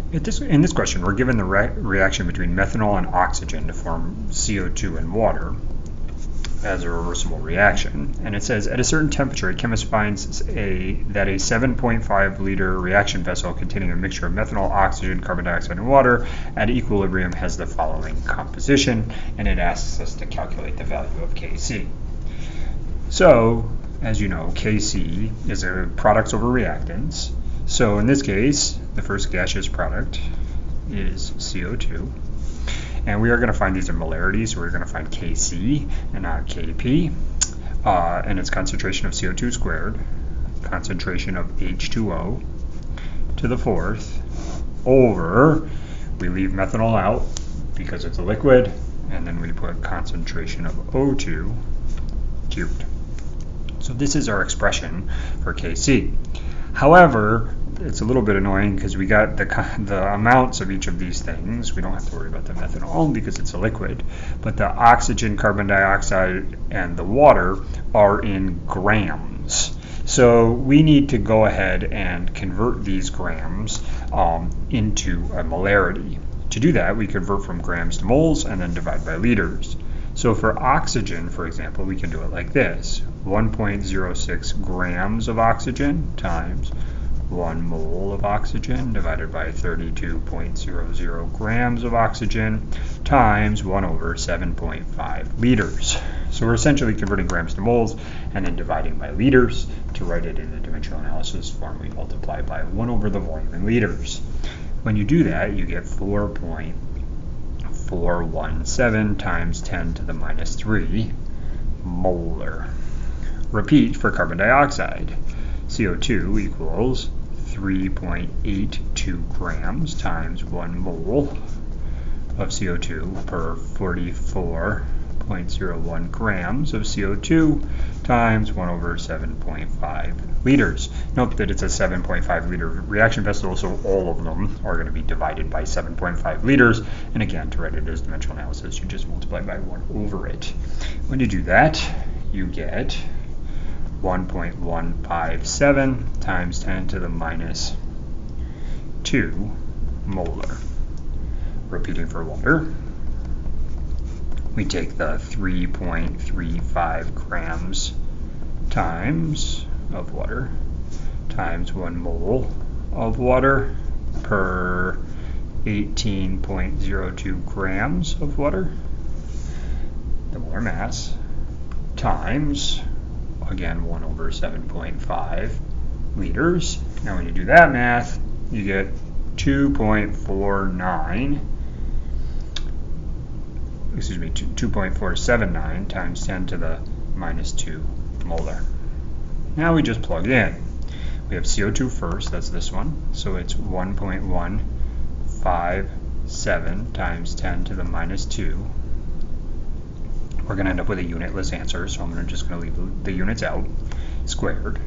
In this question, we're given the reaction between methanol and oxygen to form CO2 and water as a reversible reaction. And it says, at a certain temperature, a chemist finds that a 7.5 liter reaction vessel containing a mixture of methanol, oxygen, carbon dioxide, and water at equilibrium has the following composition, and it asks us to calculate the value of Kc. So, as you know, Kc is a products over reactants. So in this case, the first gaseous product is CO2. And we are going to find these in molarities, so we're going to find Kc and not Kp. And it's concentration of CO2 squared, concentration of H2O to the fourth, over, we leave methanol out because it's a liquid, and then we put concentration of O2 cubed. So this is our expression for Kc. However, it's a little bit annoying because we got the amounts of each of these things. We don't have to worry about the methanol because it's a liquid. But the oxygen, carbon dioxide, and the water are in grams. So we need to go ahead and convert these grams into a molarity. To do that, we convert from grams to moles and then divide by liters. So for oxygen, for example, we can do it like this. 1.06 grams of oxygen times 1 mole of oxygen divided by 32.00 grams of oxygen times 1 over 7.5 liters. So we're essentially converting grams to moles and then dividing by liters. To write it in the dimensional analysis form, we multiply by 1 over the volume in liters. When you do that, you get 4.417 times 10 to the minus 3 molar. Repeat for carbon dioxide. CO2 equals 3.82 grams times 1 mole of CO2 per 44.01 grams of CO2 times 1 over 7.5 liters. Note that it's a 7.5 liter reaction vessel, so all of them are going to be divided by 7.5 liters. And again, to write it as dimensional analysis, you just multiply by 1 over it. When you do that, you get 1.157 times 10 to the minus 2 molar. Repeating for water, we take the 3.35 grams times of water times 1 mole of water per 18.02 grams of water, the molar mass, times, again, 1 over 7.5 liters. Now when you do that math, you get 2.479 times 10 to the minus 2 molar. Now we just plug in. We have CO2 first, that's this one, so it's 1.157 times 10 to the minus 2. We're going to end up with a unitless answer, so I'm just going to leave the units out, squared,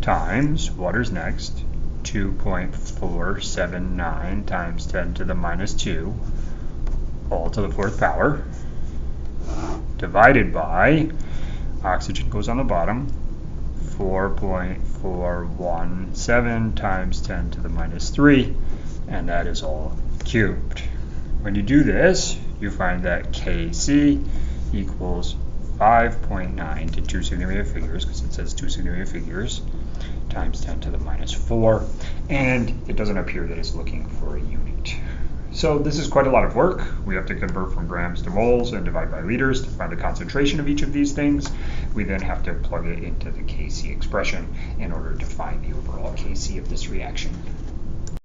times, water's next, 2.479 times 10 to the minus 2, all to the fourth power, divided by, oxygen goes on the bottom, 4.417 times 10 to the minus 3, and that is all cubed. When you do this, you find that Kc equals 5.9 to 2 significant figures, because it says 2 significant figures, times 10 to the minus 4, and it doesn't appear that it's looking for a unit. So this is quite a lot of work. We have to convert from grams to moles and divide by liters to find the concentration of each of these things. We then have to plug it into the Kc expression in order to find the overall Kc of this reaction.